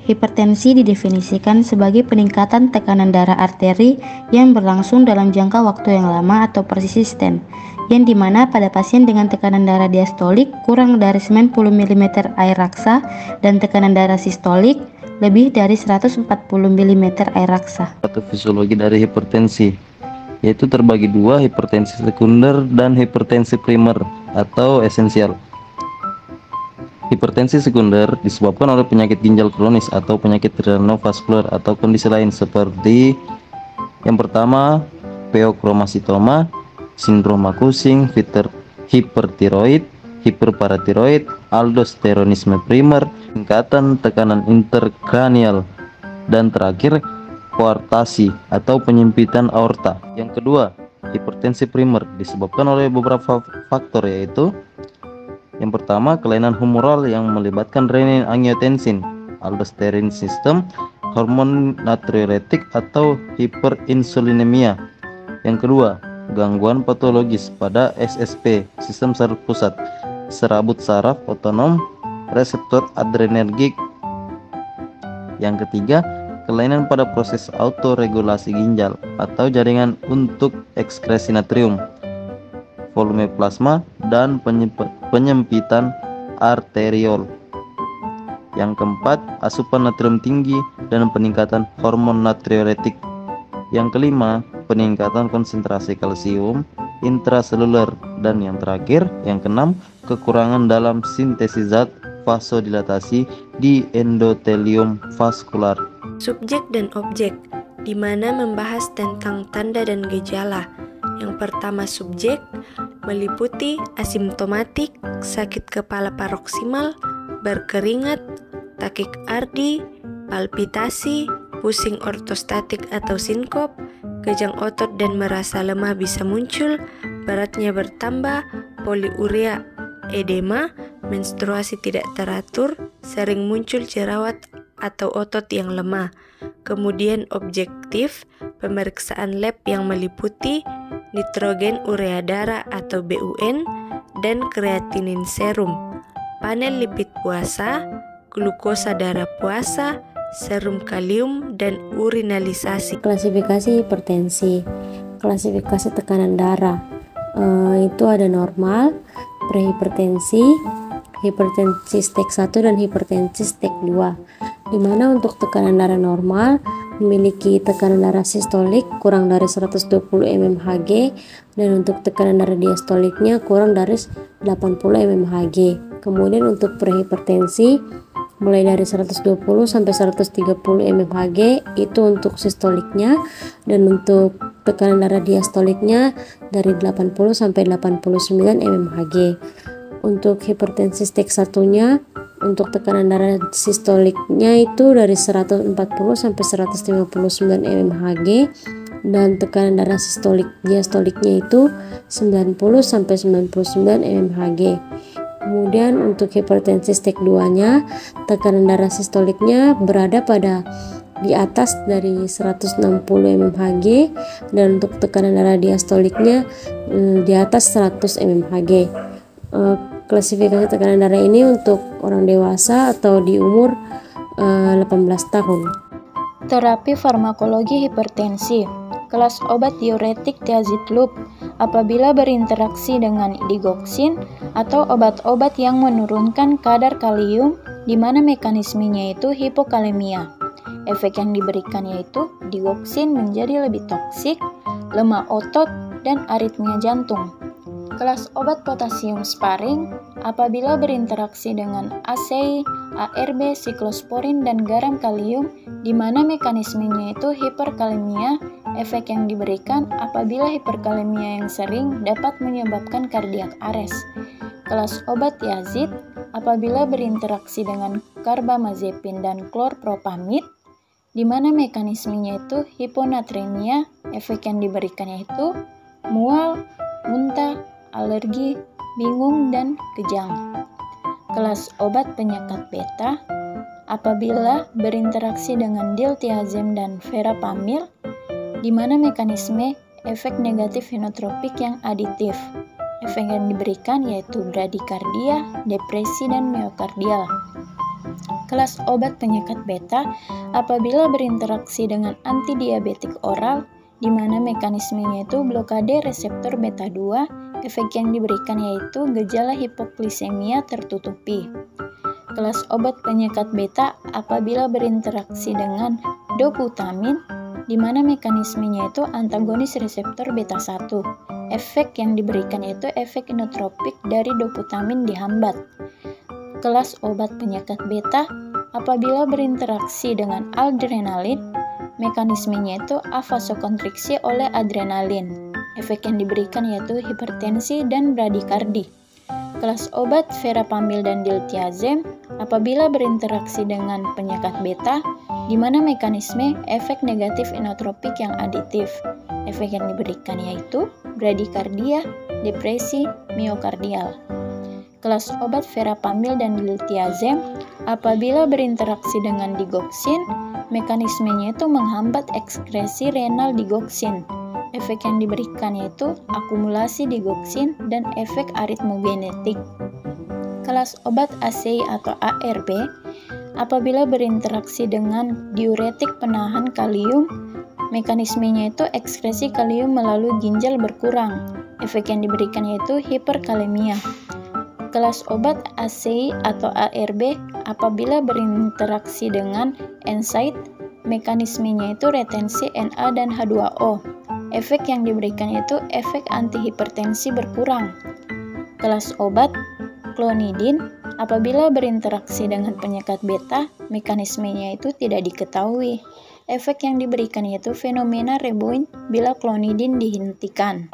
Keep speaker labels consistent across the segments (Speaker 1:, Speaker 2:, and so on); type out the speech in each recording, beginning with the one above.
Speaker 1: Hipertensi didefinisikan sebagai peningkatan tekanan darah arteri yang berlangsung dalam jangka waktu yang lama atau persisten, yang dimana pada pasien dengan tekanan darah diastolik kurang dari 90 mm air raksa dan tekanan darah sistolik lebih dari 140 mm air raksa.
Speaker 2: Atau fisiologi dari hipertensi, yaitu terbagi dua, hipertensi sekunder dan hipertensi primer atau esensial. Hipertensi sekunder disebabkan oleh penyakit ginjal kronis atau penyakit renovaskular atau kondisi lain seperti yang pertama pheochromocytoma, sindroma Cushing, hipertiroid, hiperparatiroid, aldosteronisme primer, peningkatan tekanan interkranial, dan terakhir koartasi atau penyempitan aorta. Yang kedua, hipertensi primer disebabkan oleh beberapa faktor, yaitu yang pertama, kelainan humoral yang melibatkan renin-angiotensin, aldosterin sistem, hormon natriuretik atau hiperinsulinemia. Yang kedua, gangguan patologis pada SSP, sistem saraf pusat, serabut saraf otonom, reseptor adrenergik. Yang ketiga, kelainan pada proses autoregulasi ginjal atau jaringan untuk ekskresi natrium, volume plasma, dan penyempitan arteriol. Yang keempat, asupan natrium tinggi dan peningkatan hormon natriuretik. Yang kelima, peningkatan konsentrasi kalsium intraseluler. Dan yang terakhir, yang keenam, kekurangan dalam sintesis zat vasodilatasi di endotelium vaskular.
Speaker 3: Subjek dan objek, di mana membahas tentang tanda dan gejala. Yang pertama, subjek meliputi asimptomatik, sakit kepala paroksimal, berkeringat, takikardi, palpitasi, pusing ortostatik atau sinkop, kejang otot dan merasa lemah bisa muncul, beratnya bertambah, poliuria, edema, menstruasi tidak teratur, sering muncul jerawat atau otot yang lemah. Kemudian objektif, pemeriksaan lab yang meliputi nitrogen urea darah atau BUN dan kreatinin serum, panel lipid puasa, glukosa darah puasa, serum kalium, dan urinalisasi.
Speaker 4: Klasifikasi hipertensi, klasifikasi tekanan darah, itu ada normal, prehipertensi, hipertensi stage 1 dan hipertensi stage 2. Dimana untuk tekanan darah normal memiliki tekanan darah sistolik kurang dari 120 mmHg dan untuk tekanan darah diastoliknya kurang dari 80 mmHg. Kemudian untuk prehipertensi mulai dari 120 sampai 130 mmHg itu untuk sistoliknya, dan untuk tekanan darah diastoliknya dari 80 sampai 89 mmHg. Untuk hipertensi stage 1-nya untuk tekanan darah sistoliknya itu dari 140 sampai 159 mmHg dan tekanan darah sistolik diastoliknya itu 90 sampai 99 mmHg. Kemudian untuk hipertensi stage 2-nya tekanan darah sistoliknya berada pada di atas dari 160 mmHg dan untuk tekanan darah diastoliknya di atas 100 mmHg. Klasifikasi tekanan darah ini untuk orang dewasa atau di umur 18 tahun.
Speaker 5: Terapi farmakologi hipertensi. Kelas obat diuretik tiazidlub apabila berinteraksi dengan digoxin atau obat-obat yang menurunkan kadar kalium di mana mekanismenya itu hipokalemia. Efek yang diberikan yaitu digoxin menjadi lebih toksik, lemah otot, dan aritmia jantung. Kelas obat potasium sparing apabila berinteraksi dengan AC, ARB, siklosporin, dan garam kalium di mana mekanismenya itu hiperkalemia, efek yang diberikan apabila hiperkalemia yang sering dapat menyebabkan kardiak arrest. Kelas obat tiazid apabila berinteraksi dengan karbamazepin dan klorpropamid, di mana mekanismenya itu hiponatremia, efek yang diberikannya itu mual, muntah, alergi, bingung, dan kejang. Kelas obat penyekat beta apabila berinteraksi dengan diltiazem dan verapamil, di mana mekanisme efek negatif inotropik yang aditif. Efek yang diberikan yaitu bradikardia, depresi, dan miokardial. Kelas obat penyekat beta apabila berinteraksi dengan antidiabetik oral, di mana mekanismenya itu blokade reseptor beta 2, efek yang diberikan yaitu gejala hipogliksemia tertutupi. Kelas obat penyekat beta apabila berinteraksi dengan doputamin, di mana mekanismenya itu antagonis reseptor beta 1. Efek yang diberikan yaitu efek inotropik dari doputamin dihambat. Kelas obat penyekat beta apabila berinteraksi dengan adrenalin, mekanismenya itu avasokontriksi oleh adrenalin. Efek yang diberikan yaitu hipertensi dan bradikardi. Kelas obat verapamil dan diltiazem apabila berinteraksi dengan penyekat beta, di mana mekanisme efek negatif inotropik yang aditif. Efek yang diberikan yaitu bradikardia, depresi, miokardial. Kelas obat verapamil dan diltiazem apabila berinteraksi dengan digoxin, mekanismenya itu menghambat ekskresi renal digoxin. Efek yang diberikan yaitu akumulasi digoxin dan efek aritmogenetik. Kelas obat ACI atau ARB apabila berinteraksi dengan diuretik penahan kalium, mekanismenya itu ekskresi kalium melalui ginjal berkurang. Efek yang diberikan yaitu hiperkalemia. Kelas obat ACI atau ARB apabila berinteraksi dengan NSAID, mekanismenya itu retensi Na dan H2O. Efek yang diberikan yaitu efek antihipertensi berkurang. Kelas obat klonidin apabila berinteraksi dengan penyekat beta, mekanismenya itu tidak diketahui. Efek yang diberikan yaitu fenomena rebound bila klonidin dihentikan.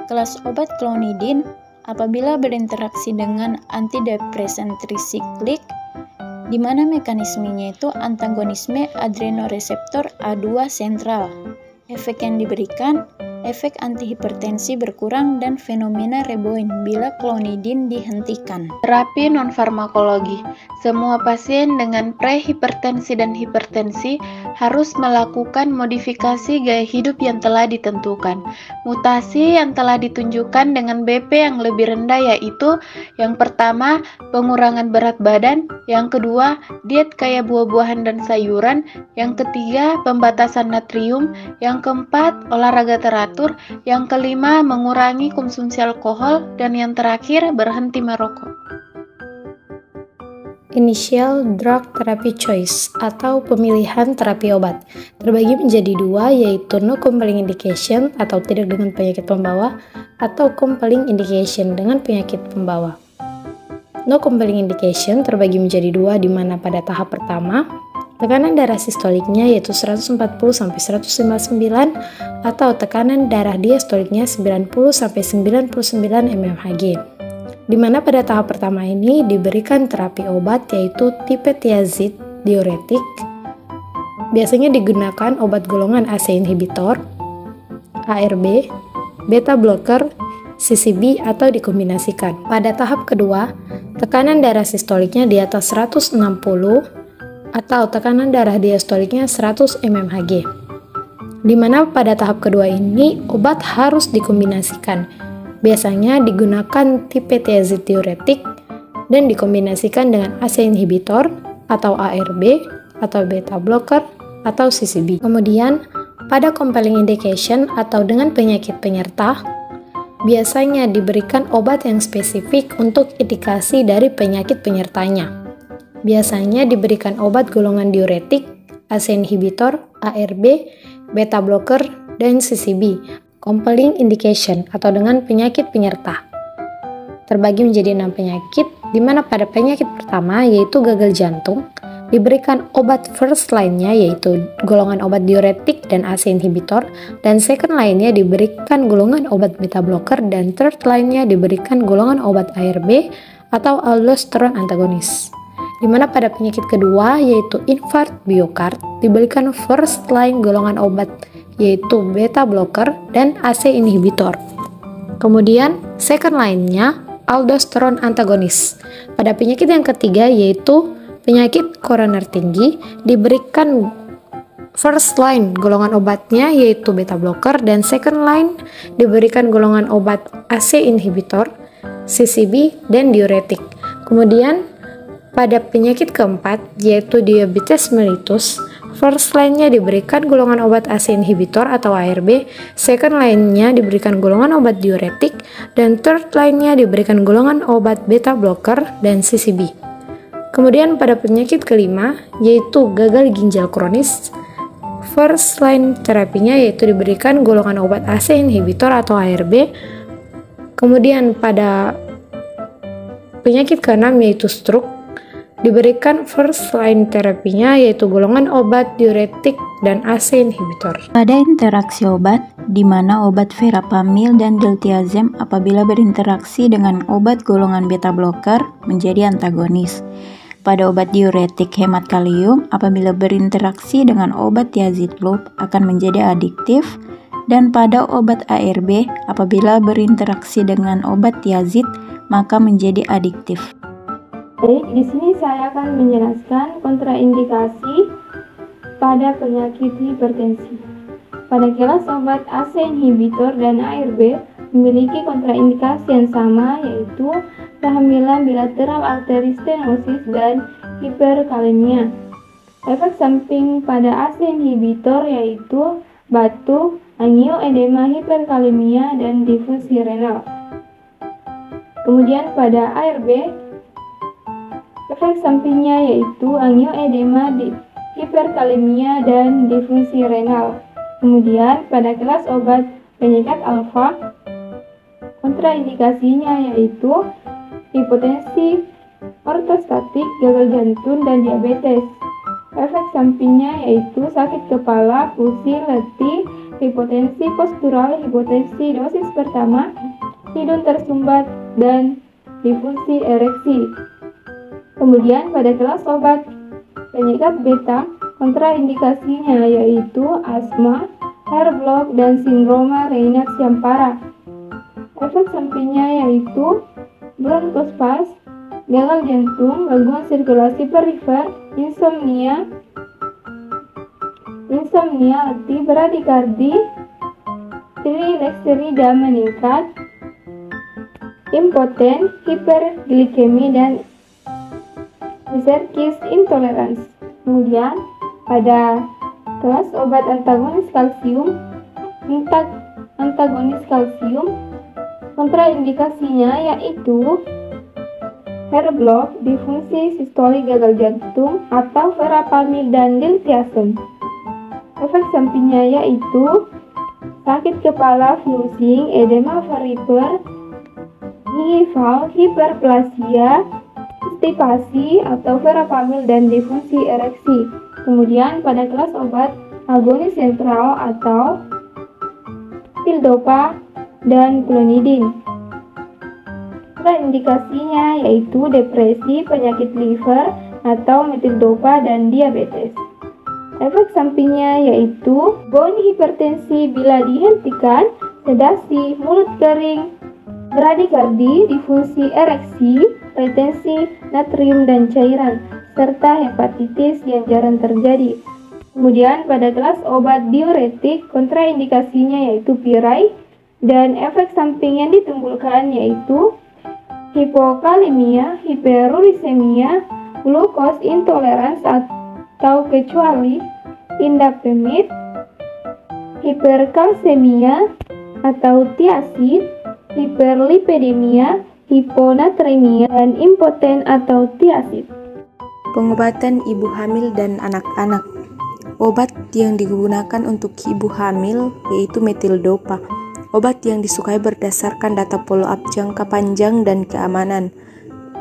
Speaker 5: Kelas obat klonidin apabila berinteraksi dengan antidepresan trisiklik, di mana mekanismenya itu antagonisme adrenoreseptor A2 sentral. Efek yang diberikan, efek antihipertensi berkurang dan fenomena rebound bila klonidin dihentikan.
Speaker 6: Terapi non-farmakologi. Semua pasien dengan prehipertensi dan hipertensi harus melakukan modifikasi gaya hidup yang telah ditentukan. Mutasi yang telah ditunjukkan dengan BP yang lebih rendah yaitu yang pertama, pengurangan berat badan, yang kedua, diet kaya buah-buahan dan sayuran, yang ketiga, pembatasan natrium, yang keempat, olahraga teratur, yang kelima, mengurangi konsumsi alkohol, dan yang terakhir, berhenti merokok.
Speaker 7: Initial Drug Therapy Choice atau pemilihan terapi obat terbagi menjadi dua, yaitu no compelling indication atau tidak dengan penyakit pembawa, atau compelling indication dengan penyakit pembawa. No compelling indication terbagi menjadi dua, di mana pada tahap pertama tekanan darah sistoliknya yaitu 140-159 atau tekanan darah diastoliknya 90-99 mmHg. Di mana pada tahap pertama ini diberikan terapi obat yaitu tipe tiazid diuretik. Biasanya digunakan obat golongan ACE inhibitor, ARB, beta blocker, CCB atau dikombinasikan. Pada tahap kedua, tekanan darah sistoliknya di atas 160 atau tekanan darah diastoliknya 100 mmHg. Di mana pada tahap kedua ini obat harus dikombinasikan. Biasanya digunakan tipe tiazid diuretik dan dikombinasikan dengan ACE inhibitor atau ARB atau beta blocker atau CCB. Kemudian pada compelling indication atau dengan penyakit penyerta, biasanya diberikan obat yang spesifik untuk indikasi dari penyakit penyertanya. Biasanya diberikan obat golongan diuretik, ACE inhibitor, ARB, beta blocker, dan CCB. Compelling indication atau dengan penyakit penyerta terbagi menjadi 6 penyakit, di mana pada penyakit pertama yaitu gagal jantung, diberikan obat first line-nya yaitu golongan obat diuretik dan ACE inhibitor, dan second line-nya diberikan golongan obat beta blocker, dan third line-nya diberikan golongan obat ARB atau aldosteron antagonis. Dimana pada penyakit kedua yaitu infarct myocard diberikan first line golongan obat yaitu beta blocker dan ACE inhibitor. Kemudian second line-nya aldosteron antagonis. Pada penyakit yang ketiga yaitu penyakit koroner tinggi diberikan first line golongan obatnya yaitu beta blocker, dan second line diberikan golongan obat ACE inhibitor, CCB, dan diuretik. Kemudian pada penyakit keempat yaitu diabetes mellitus, first line-nya diberikan golongan obat ACE inhibitor atau ARB, second line-nya diberikan golongan obat diuretik, dan third line-nya diberikan golongan obat beta blocker dan CCB. Kemudian pada penyakit kelima yaitu gagal ginjal kronis, first line terapinya yaitu diberikan golongan obat ACE inhibitor atau ARB. Kemudian pada penyakit keenam yaitu stroke, diberikan first line terapinya yaitu golongan obat diuretik dan ACE inhibitor.
Speaker 8: Pada interaksi obat, di mana obat verapamil dan diltiazem apabila berinteraksi dengan obat golongan beta blocker menjadi antagonis. Pada obat diuretik hemat kalium apabila berinteraksi dengan obat thiazid loop akan menjadi adiktif, dan pada obat ARB apabila berinteraksi dengan obat thiazid maka menjadi adiktif.
Speaker 9: Baik, di sini saya akan menjelaskan kontraindikasi pada penyakit hipertensi. Pada kelas obat ACE inhibitor dan ARB memiliki kontraindikasi yang sama yaitu kehamilan bilateral arteri stenosis dan hiperkalemia. Efek samping pada ACE inhibitor yaitu batuk, angioedema, hiperkalemia, dan difusi renal. Kemudian pada ARB efek sampingnya yaitu angioedema, hiperkalemia, dan difusi renal. Kemudian pada kelas obat penyedap alfa, kontraindikasinya yaitu hipotensi ortostatik, gagal jantung, dan diabetes. Efek sampingnya yaitu sakit kepala, pusing, letih, hipotensi postural, hipotensi dosis pertama, hidung tersumbat, dan disfungsi ereksi. Kemudian pada kelas obat penyedap beta, kontraindikasinya yaitu asma, hair block, dan sindroma Raynaud yang parah. Efek sampingnya yaitu bronkospaz, gagal jantung, gangguan sirkulasi perifer, insomnia, letih, bradikardi, trigliserida meningkat, impoten, hiperglikemi, dan Zerkis intolerance. Kemudian pada kelas obat antagonis kalsium, kontraindikasinya yaitu hair block, disfungsi sistolik gagal jantung, atau verapamil dan diltiazem. Efek sampingnya yaitu sakit kepala, flusing, edema perifer, hival, hiperplasia, stipasi atau verapamil, dan disfungsi ereksi. Kemudian pada kelas obat agonis sentral atau tildopa dan clonidin. Indikasinya yaitu depresi, penyakit liver atau metildopa, dan diabetes. Efek sampingnya yaitu bone hipertensi bila dihentikan, sedasi, mulut kering, bradikardi, disfungsi ereksi, retensi natrium dan cairan, serta hepatitis yang jarang terjadi. Kemudian pada kelas obat diuretik, kontraindikasinya yaitu pirai, dan efek samping yang ditimbulkan yaitu hipokalemia, hiperurisemia, glukos intolerance atau kecuali, indapamid, hiperkalsemia atau thiazid, hiperlipidemia, hiponatremia, dan impoten atau thiazid.
Speaker 3: Pengobatan ibu hamil dan anak-anak. Obat yang digunakan untuk ibu hamil yaitu metildopa. Obat yang disukai berdasarkan data follow up jangka panjang dan keamanan.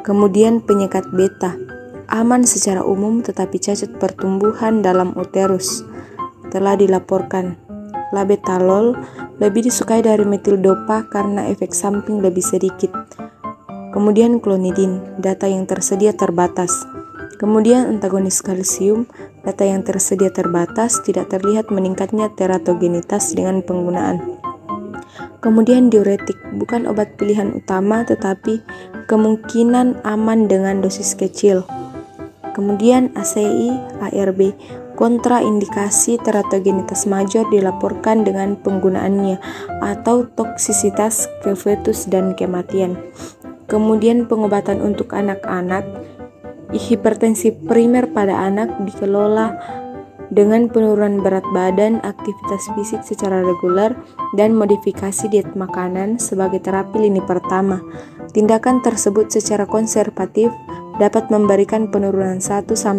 Speaker 3: Kemudian penyekat beta. aman secara umum tetapi cacat pertumbuhan dalam uterus. Telah dilaporkan, labetalol lebih disukai dari metildopa karena efek samping lebih sedikit. Kemudian klonidin, data yang tersedia terbatas. Kemudian antagonis kalsium, data yang tersedia terbatas, tidak terlihat meningkatnya teratogenitas dengan penggunaan. Kemudian diuretik, bukan obat pilihan utama tetapi kemungkinan aman dengan dosis kecil. Kemudian ACI, ARB, kontraindikasi teratogenitas major dilaporkan dengan penggunaannya atau toksisitas ke fetus dan kematian. Kemudian pengobatan untuk anak-anak, hipertensi primer pada anak dikelola dengan penurunan berat badan, aktivitas fisik secara reguler, dan modifikasi diet makanan sebagai terapi lini pertama. Tindakan tersebut secara konservatif dapat memberikan penurunan 1-3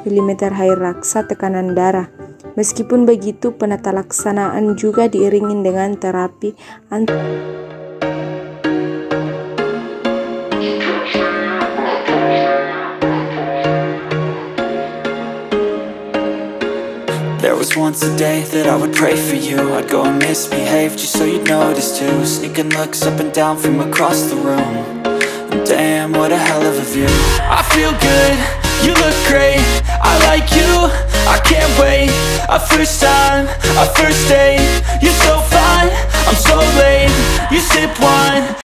Speaker 3: mm air raksa tekanan darah. Meskipun begitu, penata laksanaan juga diiringi dengan terapi
Speaker 10: There was once a day that I would pray for you. I'd go and misbehave just so you'd notice too. Sneaking looks up and down from across the room. Damn, what a hell of a view. I feel good, you look great, I like you, I can't wait. A first time, a first date, you're so fine, I'm so late. You sip wine